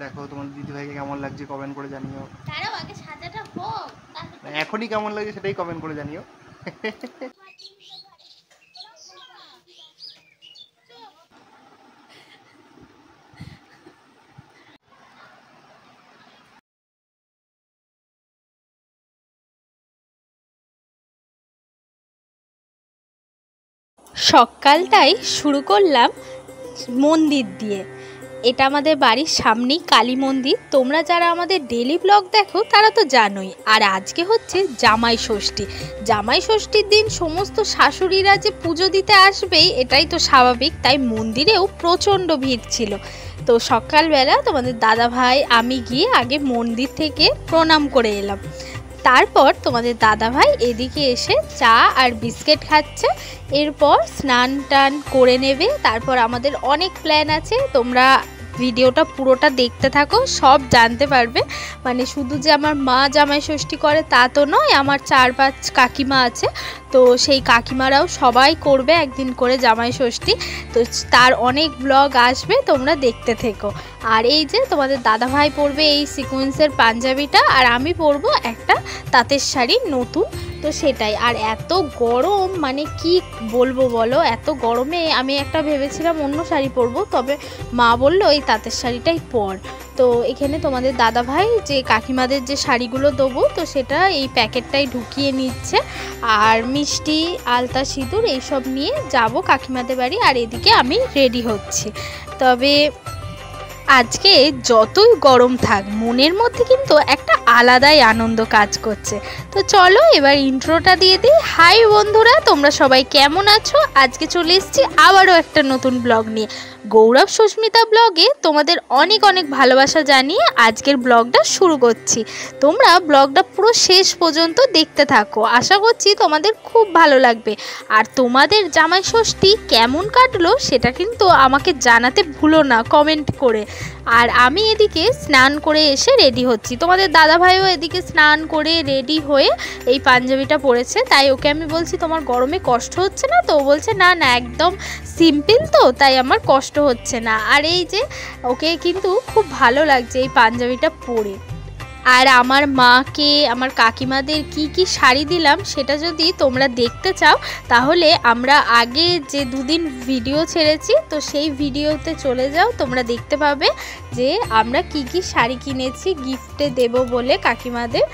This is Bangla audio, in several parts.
দেখো তোমার দিদিভাইকে কেমন লাগছে কমেন্ট করে জানিও। দাঁড়াও আগে সাজাটা হোক। এখনই কেমন লাগছে সেটাই কমেন্ট করে জানিও। সকালটাই শুরু করলাম মন্দির দিয়ে। এটা আমাদের বাড়ির সামনেই কালী মন্দির। তোমরা যারা আমাদের ডেলি ব্লগ দেখো তারা তো জানোই। আর আজকে হচ্ছে জামাই ষষ্ঠী। জামাই ষষ্ঠীর দিন সমস্ত শাশুড়িরা যে পুজো দিতে আসবেই এটাই তো স্বাভাবিক, তাই মন্দিরেও প্রচণ্ড ভিড় ছিল। তো সকালবেলা তোমাদের দাদা ভাই আমি গিয়ে আগে মন্দির থেকে প্রণাম করে এলাম। তারপর তোমাদের দাদাভাই এদিকে এসে চা আর বিস্কিট খাচ্ছে। এরপর স্নান টান করে নেবে। তারপর আমাদের অনেক প্ল্যান আছে, তোমরা ভিডিওটা পুরোটা দেখতে থাকো, সব জানতে পারবে। মানে শুধু যে আমার মা জামাই ষষ্ঠী করে তা তো নয়, আমার 4-5 কাকিমা আছে, তো সেই কাকিমারাও সবাই করবে একদিন করে জামাই ষষ্ঠী। তো তার অনেক ব্লগ আসবে, তোমরা দেখতে থেকো। আর এই যে তোমাদের দাদাভাই পরবে এই সিকোয়েন্সের পাঞ্জাবিটা, আর আমি পরবো একটা তাঁতের শাড়ি নতুন। তো সেটাই। আর এত গরম, মানে কি বলবো বলো, এত গরমে আমি একটা ভেবেছিলাম অন্য শাড়ি পরবো, তবে মা বললো এই তাঁতের শাড়িটাই পর। তো এখানে তোমাদের দাদাভাই যে কাকিমাদের যে শাড়িগুলো দেবো তো সেটা এই প্যাকেটটাই ঢুকিয়ে নিচ্ছে। আর মিষ্টি আলতা সিঁদুর এইসব নিয়ে যাব কাকিমাদের বাড়ি। আর এদিকে আমি রেডি হচ্ছি। তবে আজকে যতই গরম থাক মনের মধ্যে কিন্তু একটা আলাদাই আনন্দ কাজ করছে। তো চলো এবার ইন্ট্রোটা দিয়ে দিই। হাই বন্ধুরা, তোমরা সবাই কেমন আছো? আজকে চলে এসেছি আবারও একটা নতুন ব্লগ নিয়ে। গৌরব সুস্মিতা ব্লগে তোমাদের অনেক অনেক ভালোবাসা জানিয়ে আজকের ব্লগটা শুরু করছি। তোমরা ব্লগটা পুরো শেষ পর্যন্ত দেখতে থাকো, আশা করছি তোমাদের খুব ভালো লাগবে। আর তোমাদের জামাই ষষ্ঠী কেমন কাটলো সেটা কিন্তু আমাকে জানাতে ভুলো না কমেন্ট করে। আর আমি এদিকে স্নান করে এসে রেডি হচ্ছি। তোমাদের দাদাভাইও এদিকে স্নান করে রেডি হয়ে এই পাঞ্জাবিটা পরেছে, তাই ওকে আমি বলছি তোমার গরমে কষ্ট হচ্ছে না? তো ও বলছে না না, একদম সিম্পল তো, তাই আমার কষ্ট হচ্ছে না। আর এই যে ওকে কিন্তু খুব ভালো লাগছে এই পাঞ্জাবিটা পরে। আর আমার মাকে আমার কাকিমাদের কি কি শাড়ি দিলাম সেটা যদি তোমরা দেখতে চাও তাহলে আমরা আগে যে 2 দিন ভিডিও ছেড়েছি তো সেই ভিডিওতে চলে যাও, তোমরা দেখতে পাবে যে আমরা কি কি শাড়ি কিনেছি গিফটে দেব বলে কাকিমাদের।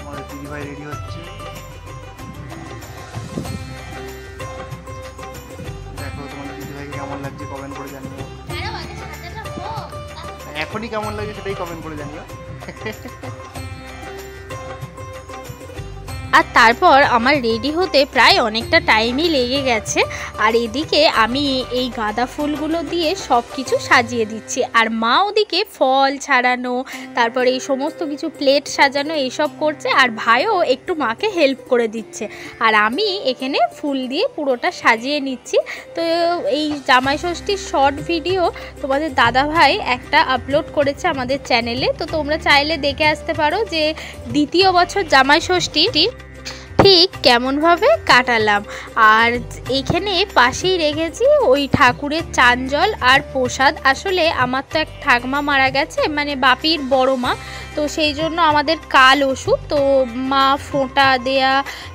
আমাদের দিদিভাই রেডি হচ্ছে। দেখো তোমার দিদিভাইকে কেমন লাগছে কমেন্ট করে জানিও। এখনই কেমন লাগছে সেটাই কমেন্ট করে জানিও। আর তারপর আমার রেডি হতে প্রায় অনেকটা টাইমই লেগে গেছে। আর এদিকে আমি এই গাঁদা ফুলগুলো দিয়ে সব কিছু সাজিয়ে দিচ্ছি, আর মা ওদিকে ফল ছাড়ানো, তারপর এই সমস্ত কিছু প্লেট সাজানো এইসব করছে, আর ভাইও একটু মাকে হেল্প করে দিচ্ছে। আর আমি এখানে ফুল দিয়ে পুরোটা সাজিয়ে নিচ্ছি। তো এই জামাই ষষ্ঠীর শর্ট ভিডিও তোমাদের দাদাভাই একটা আপলোড করেছে আমাদের চ্যানেলে, তো তোমরা চাইলে দেখে আসতে পারো যে 2য় বছর জামাই ষষ্ঠী ঠিক কেমনভাবে কাটালাম। আর এখানে পাশেই রেখেছি ওই ঠাকুরের চাঞ্জল আর প্রসাদ। আসলে আমার তো এক ঠাকমা মারা গেছে, মানে বাপির বড় মা, তো সেই জন্য আমাদের কাল ওষুধ, তো মা ফোঁটা দেয়া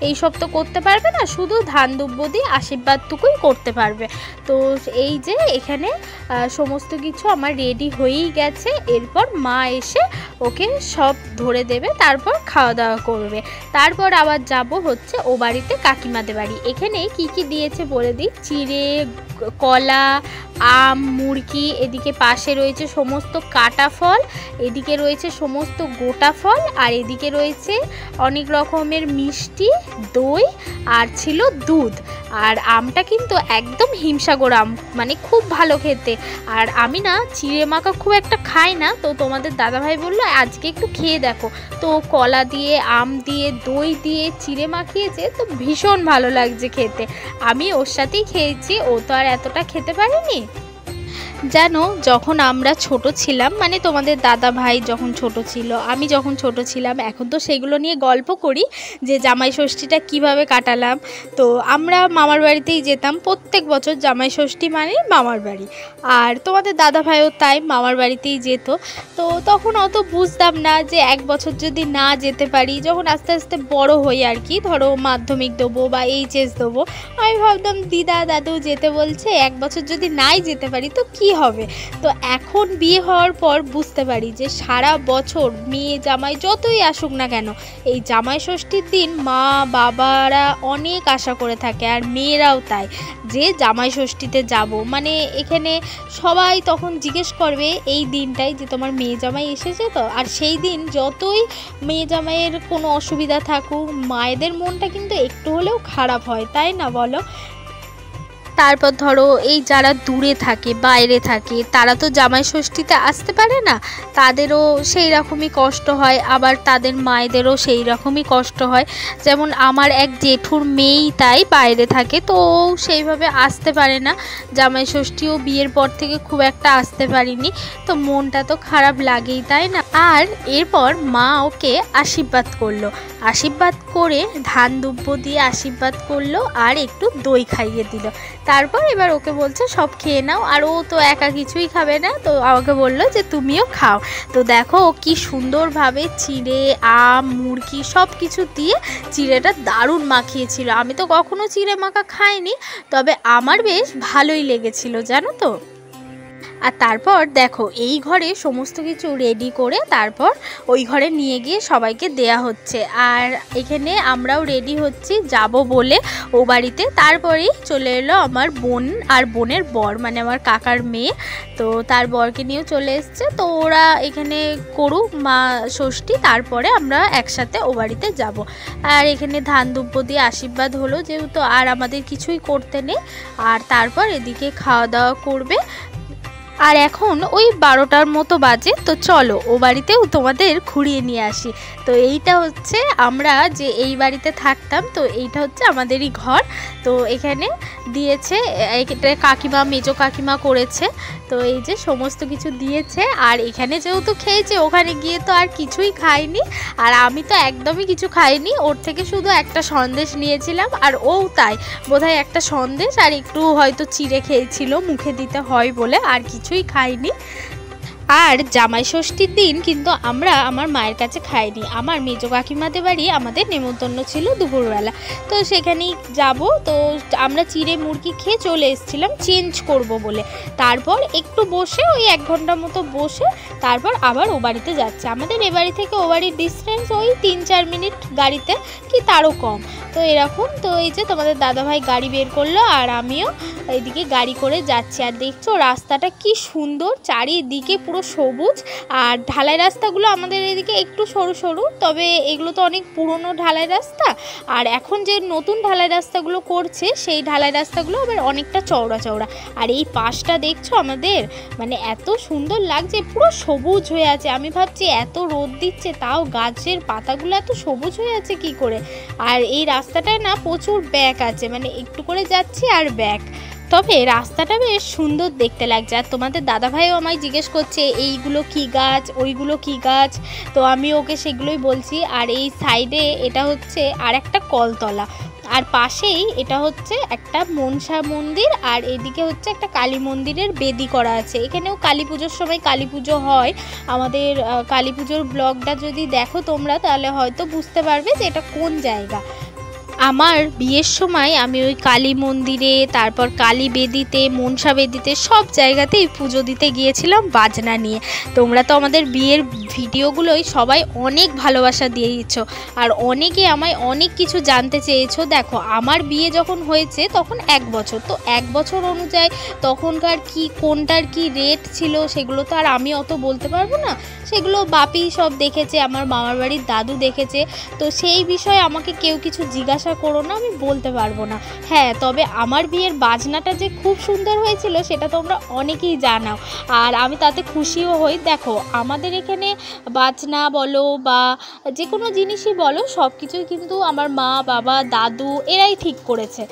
এইসব তো করতে পারবে না, শুধু ধান দুব্য দিয়ে আশীর্বাদটুকুই করতে পারবে। তো এই যে এখানে সমস্ত কিছু আমার রেডি হয়েই গেছে। এরপর মা এসে ওকে সব ধরে দেবে, তারপর খাওয়া দাওয়া করবে। তারপর আবার যাব হচ্ছে ও বাড়িতে কাকিমাদের বাড়ি। এখানে কি কি দিয়েছে বলে দিই। চিড়ে, কলা, আম, মুরগি, এদিকে পাশে রয়েছে সমস্ত কাটা ফল, এদিকে রয়েছে সমস্ত গোটা ফল, আর এদিকে রয়েছে অনেক রকমের মিষ্টি, দই, আর ছিল দুধ। আর আমটা কিন্তু একদম হিমসাগর আম, মানে খুব ভালো খেতে। আর আমি না চিড়ে মাখা খুব একটা খাই না, তো তোমাদের দাদাভাই বললো আজকে একটু খেয়ে দেখো। তো কলা দিয়ে, আম দিয়ে, দই দিয়ে চিড়ে মাখিয়েছে, তো ভীষণ ভালো লাগছে খেতে। আমি ওর সাথেই খেয়েছি, ও তো আর এতটা খেতে পারেনি। জানো, যখন আমরা ছোট ছিলাম, মানে তোমাদের দাদা ভাই যখন ছোট ছিল, আমি যখন ছোট ছিলাম, এখন তো সেগুলো নিয়ে গল্প করি যে জামাই ষষ্ঠীটা কিভাবে কাটালাম। তো আমরা মামার বাড়িতেই যেতাম প্রত্যেক বছর, জামাই ষষ্ঠী মানে মামার বাড়ি। আর তোমাদের দাদা ভাইও তাই মামার বাড়িতেই যেত। তো তখন অত বুঝতাম না যে এক বছর যদি না যেতে পারি, যখন আস্তে আস্তে বড় হই আর কি, ধরো মাধ্যমিক দেবো বা এইচএস দেবো, আমি ভাবতাম দিদা দাদু যেতে বলছে, এক বছর যদি নাই যেতে পারি তো কি হবে। তো এখন বিয়ে হওয়ার পর বুঝতে পারি যে সারা বছর মেয়ে জামাই যতই আসুক না কেন, এই জামাই ষষ্ঠীর দিন মা বাবারা অনেক আশা করে থাকে, আর মেয়েরাও তাই, যে জামাই ষষ্ঠীতে যাব। মানে এখানে সবাই তখন জিজ্ঞেস করবে এই দিনটাই যে তোমার মেয়ে জামাই এসেছে তো। আর সেই দিন যতই মেয়ে জামাইয়ের কোনো অসুবিধা থাকুক, মায়েদের মনটা কিন্তু একটু হলেও খারাপ হয়, তাই না বলো? তারপর ধরো এই যারা দূরে থাকে, বাইরে থাকে, তারা তো জামাই ষষ্ঠীতে আসতে পারে না, তাদেরও সেই রকমই কষ্ট হয়, আবার তাদের মায়েদেরও সেই রকমই কষ্ট হয়। যেমন আমার এক জেঠুর মেয়েই তাই বাইরে থাকে, তো সেইভাবে আসতে পারে না জামাই ষষ্ঠীও, বিয়ের পর থেকে খুব একটা আসতে পারিনি, তো মনটা তো খারাপ লাগেই, তাই না? আর এরপর মা ওকে আশীর্বাদ করলো, আশীর্বাদ করে ধান দুব্য দিয়ে আশীর্বাদ করলো আর একটু দই খাইয়ে দিল। তারপর এবার ওকে বলছে সব খেয়ে নাও, আর ও তো একা কিছুই খাবে না, তো আমাকে বললো যে তুমিও খাও। তো দেখো ও কি সুন্দরভাবে চিড়ে, আম, মুরগি সব কিছু দিয়ে চিড়েটা দারুণ মাখিয়েছিল। আমি তো কখনো চিড়ে মাখা খাইনি, তবে আমার বেশ ভালোই লেগেছিল, জানো তো। আর তারপর দেখো এই ঘরে সমস্ত কিছু রেডি করে তারপর ওই ঘরে নিয়ে গিয়ে সবাইকে দেয়া হচ্ছে। আর এখানে আমরাও রেডি হচ্ছি যাব বলে ও বাড়িতে। তারপরেই চলে এলো আমার বোন আর বোনের বর, মানে আমার কাকার মেয়ে, তো তার বরকে নিয়েও চলে এসছে। তো ওরা এখানে করুক মা ষষ্ঠী, তারপরে আমরা একসাথে ও বাড়িতে যাব। আর এখানে ধান দুব্য দিয়ে আশীর্বাদ হলো যেহেতু, আর আমাদের কিছুই করতে নেই। আর তারপর এদিকে খাওয়া দাওয়া করবে। আর এখন ওই 12টার মতো বাজে, তো চলো ও বাড়িতেও তোমাদের ঘুরিয়ে নিয়ে আসি। তো এইটা হচ্ছে আমরা যে এই বাড়িতে থাকতাম, তো এইটা হচ্ছে আমাদেরই ঘর। তো এখানে দিয়েছে, এটা কাকিমা, মেজো কাকিমা করেছে। তো এই যে সমস্ত কিছু দিয়েছে, আর এখানে যেহেতু খেয়েছে, ওখানে গিয়ে তো আর কিছুই খাইনি। আর আমি তো একদমই কিছু খাইনি, ওর থেকে শুধু একটা সন্দেশ নিয়েছিলাম, আর ও তাই বোধহয় একটা সন্দেশ আর একটু হয়তো চিড়ে খেয়েছিল, মুখে দিতে হয় বলে, আর কিছুই খাইনি। আর জামাই ষষ্ঠীর দিন কিন্তু আমরা আমার মায়ের কাছে খাইনি, আমার মেজো কাকিমাদের বাড়ি আমাদের নেমন্তন্ন ছিল দুপুরবেলা, তো সেখানেই যাব। তো আমরা চিড়ে মুরগি খেয়ে চলে এসেছিলাম চেঞ্জ করব বলে। তারপর একটু বসে ওই 1 ঘন্টা মতো বসে তারপর আবার ও বাড়িতে যাচ্ছে। আমাদের এ বাড়ি থেকে ও বাড়ির ডিস্টেন্স ওই 3-4 মিনিট গাড়িতে, কি তারও কম। তো এরকম, তো এই যে তোমাদের দাদাভাই গাড়ি বের করলো, আর আমিও এইদিকে গাড়ি করে যাচ্ছি। আর দেখছো রাস্তাটা কি সুন্দর, চারিদিকে পুরো সবুজ। আর ঢালাই রাস্তাগুলো আমাদের এদিকে একটু সরু সরু, তবে এগুলো তো অনেক পুরনো ঢালাই রাস্তা। আর এখন যে নতুন ঢালাই রাস্তাগুলো করছে, সেই ঢালাই রাস্তাগুলো আবার অনেকটা চওড়া চওড়া। আর এই পাশটা দেখছো আমাদের, মানে এত সুন্দর লাগছে, পুরো সবুজ হয়ে আছে। আমি ভাবছি এত রোদ দিচ্ছে, তাও গাছের পাতাগুলো এত সবুজ হয়ে আছে কি করে। আর এই রাস্তাটায় না প্রচুর ব্যাক আছে, মানে একটু করে যাচ্ছি আর ব্যাক। তবে রাস্তাটা বেশ সুন্দর দেখতে লাগছে। আর তোমাদের দাদাভাইও আমায় জিজ্ঞেস করছে এইগুলো কি গাছ, ওইগুলো কি গাছ, তো আমি ওকে সেগুলোই বলছি। আর এই সাইডে এটা হচ্ছে আর একটা কলতলা, আর পাশেই এটা হচ্ছে একটা মনসা মন্দির, আর এদিকে হচ্ছে একটা কালী মন্দিরের বেদি করা আছে। এখানেও কালী পুজোর সময় কালী পুজো হয়। আমাদের কালী পুজোর ব্লগটা যদি দেখো তোমরা, তাহলে হয়তো বুঝতে পারবে যে এটা কোন জায়গা। আমার বিয়ের সময় আমি ওই কালী মন্দিরে, তারপর কালী বেদিতে, মনসা বেদিতে সব জায়গাতেই পুজো দিতে গিয়েছিলাম বাজনা নিয়ে। তোমরা তো আমাদের বিয়ের ভিডিওগুলোই সবাই অনেক ভালোবাসা দিয়েছো, আর অনেকে আমায় অনেক কিছু জানতে চেয়েছো। দেখো আমার বিয়ে যখন হয়েছে তখন 1 বছর, তো 1 বছর অনুযায়ী তখনকার কি কোনটার কি রেট ছিল সেগুলো তো আর আমি অত বলতে পারবো না, সেগুলো বাপি সব দেখেছে, আমার মামার বাড়ির দাদু দেখেছে। তো সেই বিষয়ে আমাকে কেউ কিছু জিজ্ঞাসা করো না, আমি বলতে পারবো না। হ্যাঁ, তবে আমার বিয়ের বাজনাটা যে খুব সুন্দর হয়েছিল সেটা তোমরা অনেকেই জানাও, আর আমি তাতে খুশিও হই। দেখো আমাদের এখানে বাজনা বলো বা যে কোনো জিনিসই বলো, সব কিছুই কিন্তু আমার মা বাবা দাদু এরাই ঠিক করেছে,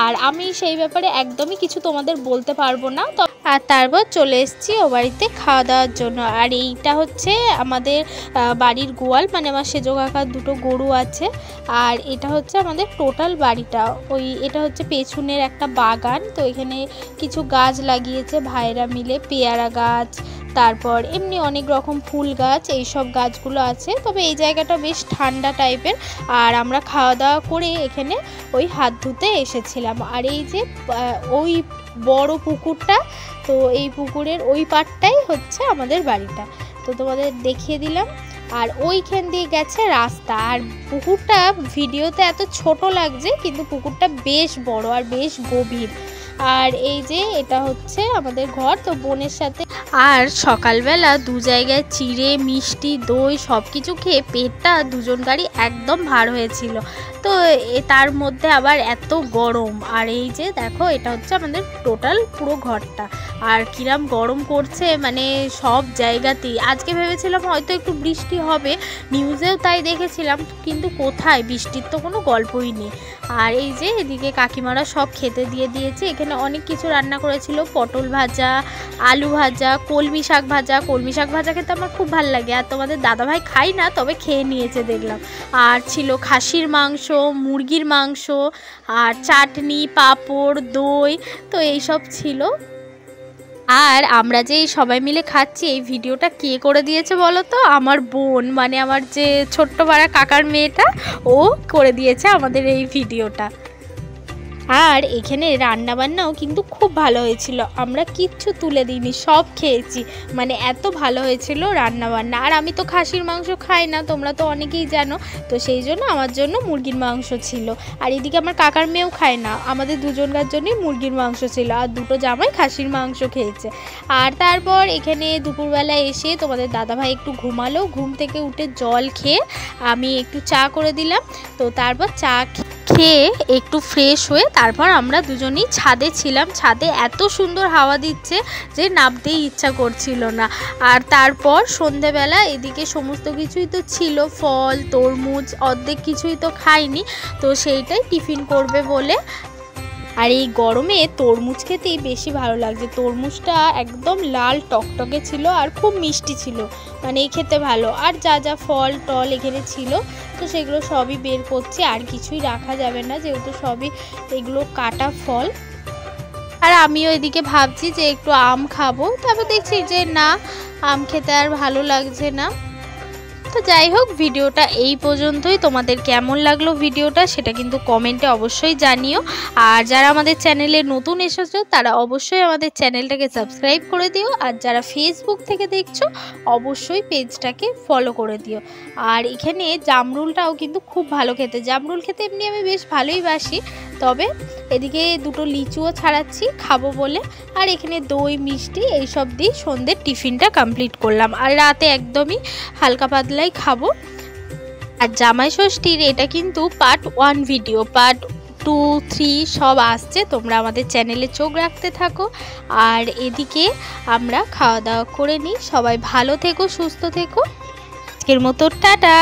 আর আমি সেই ব্যাপারে একদমই কিছু তোমাদের বলতে পারবো না। আর তারপর চলে এসেছি ও বাড়িতে খাওয়া দাওয়ার জন্য। আর এইটা হচ্ছে আমাদের বাড়ির গোয়াল, মানে আমার সেজো কাকার দুটো গরু আছে। আর এটা হচ্ছে আমাদের টোটাল বাড়িটা। এটা হচ্ছে পেছনের একটা বাগান, তো এখানে কিছু গাছ লাগিয়েছে ভাইরা মিলে, পেয়ারা গাছ, তারপর এমনি অনেক রকম ফুল গাছ, এইসব গাছগুলো আছে। তবে এই জায়গাটা বেশ ঠান্ডা টাইপের। আর আমরা খাওয়া দাওয়া করে এখানে হাত ধুতে এসেছিলাম। আর এই যে ওই বড় পুকুরটা, তো এই পুকুরের ওই পাড়টাই হচ্ছে আমাদের বাড়িটা, তো তোমাদের দেখিয়ে দিলাম। আর ওইখান দিয়ে গেছে রাস্তা। আর পুকুরটা ভিডিওতে এত ছোট লাগছে, কিন্তু পুকুরটা বেশ বড় আর বেশ গভীর। আর এই যে এটা হচ্ছে আমাদের ঘর, তো বোনের সাথে। আর সকালবেলা দু জায়গায় চিড়ে, মিষ্টি, দই সব কিছু খেয়ে পেটটা দুজনকারই একদম ভার হয়েছিল। তো তার মধ্যে আবার এত গরম। আর এই যে দেখো, এটা হচ্ছে আমাদের টোটাল পুরো ঘরটা। আর কিরাম গরম করছে, মানে সব জায়গাতেই। আজকে ভেবেছিলাম হয়তো একটু বৃষ্টি হবে, নিউজেও তাই দেখেছিলাম, কিন্তু কোথায়, বৃষ্টির তো কোনো গল্পই নেই। আর এই যে এদিকে কাকিমারা সব খেতে দিয়ে দিয়েছে। এখানে অনেক কিছু রান্না করেছিল, পটল ভাজা, আলু ভাজা, কলমি শাক ভাজা। কলমি শাক ভাজা খেতে আমার খুব ভালো লাগে, আর তোমাদের দাদাভাই খাই না, তবে খেয়ে নিয়েছে দেখলাম। আর ছিল খাসির মাংস, মুরগির মাংস, আর চাটনি, পাঁপড়, দই, তো এইসব ছিল। আর আমরা যে সবাই মিলে খাচ্ছি, এই ভিডিওটা কে করে দিয়েছে বলো তো? আমার বোন, মানে আমার যে ছোট্ট পাড়া কাকার মেয়েটা, ও করে দিয়েছে আমাদের এই ভিডিওটা। আর এখানে রান্নাবান্নাও কিন্তু খুব ভালো হয়েছিল, আমরা কিচ্ছু তুলে দিইনি, সব খেয়েছি, মানে এত ভালো হয়েছিল রান্নাবান্না। আর আমি তো খাসির মাংস খাই না, তোমরা তো অনেকেই জানো, তো সেই জন্য আমার জন্য মুরগির মাংস ছিল। আর এদিকে আমার কাকার মেয়েও খায় না, আমাদের দুজনকার জন্যই মুরগির মাংস ছিল। আর দুটো জামাই খাসির মাংস খেয়েছে। আর তারপর এখানে দুপুরবেলা এসে তোমাদের দাদাভাই একটু ঘুমালো, ঘুম থেকে উঠে জল খেয়ে আমি একটু চা করে দিলাম। তো তারপর চা খেয়ে একটু ফ্রেশ হয়ে তারপর আমরা দুজনেই ছাদে ছিলাম। ছাদে এত সুন্দর হাওয়া দিচ্ছে যে নামতেই ইচ্ছা করছিল না। আর তারপর সন্ধেবেলা এদিকে সমস্ত কিছুই তো ছিল, ফল, তরমুজ, অর্ধেক কিছুই তো খাইনি, তো সেইটাই টিফিন করবে বলে। আর এই গরমে তরমুজ খেতেই বেশি ভালো লাগছে। তরমুজটা একদম লাল টকটকে ছিল আর খুব মিষ্টি ছিল, মানে খেতে ভালো। আর যা যা ফল টল এখানে ছিল, তো সেগুলো সবই বের করছি, আর কিছুই রাখা যাবে না যেহেতু সবই এগুলো কাটা ফল। আর আমিও এদিকে ভাবছি যে একটু আম খাবো, তারপর দেখছি যে না, আম খেতে আর ভালো লাগছে না। তো যাই হোক, ভিডিওটা এই পর্যন্তই। তোমাদের কেমন লাগলো ভিডিওটা সেটা কিন্তু কমেন্টে অবশ্যই জানিও। আর যারা আমাদের চ্যানেলে নতুন এসেছো তারা অবশ্যই আমাদের চ্যানেলটাকে সাবস্ক্রাইব করে দিও। আর যারা ফেসবুক থেকে দেখছো অবশ্যই পেজটাকে ফলো করে দিও। আর এখানে জামরুলটাও কিন্তু খুব ভালো খেতে, জামরুল খেতে এমনি আমি বেশ ভালোই বাসি, তবে এদিকে দুটো লিচুও ছাড়াচ্ছি খাবো বলে। আর এখানে দই, মিষ্টি এইসব দিয়ে সন্ধ্যের টিফিনটা কমপ্লিট করলাম। আর রাতে একদমই হালকা পাতলাই খাবো। আর জামাই ষষ্ঠীর এটা কিন্তু পার্ট 1 ভিডিও, পার্ট 2, 3 সব আসছে, তোমরা আমাদের চ্যানেলে চোখ রাখতে থাকো। আর এদিকে আমরা খাওয়া দাওয়া করে নিই। সবাই ভালো থেকো, সুস্থ থেকো। আজকের মতো টাটা।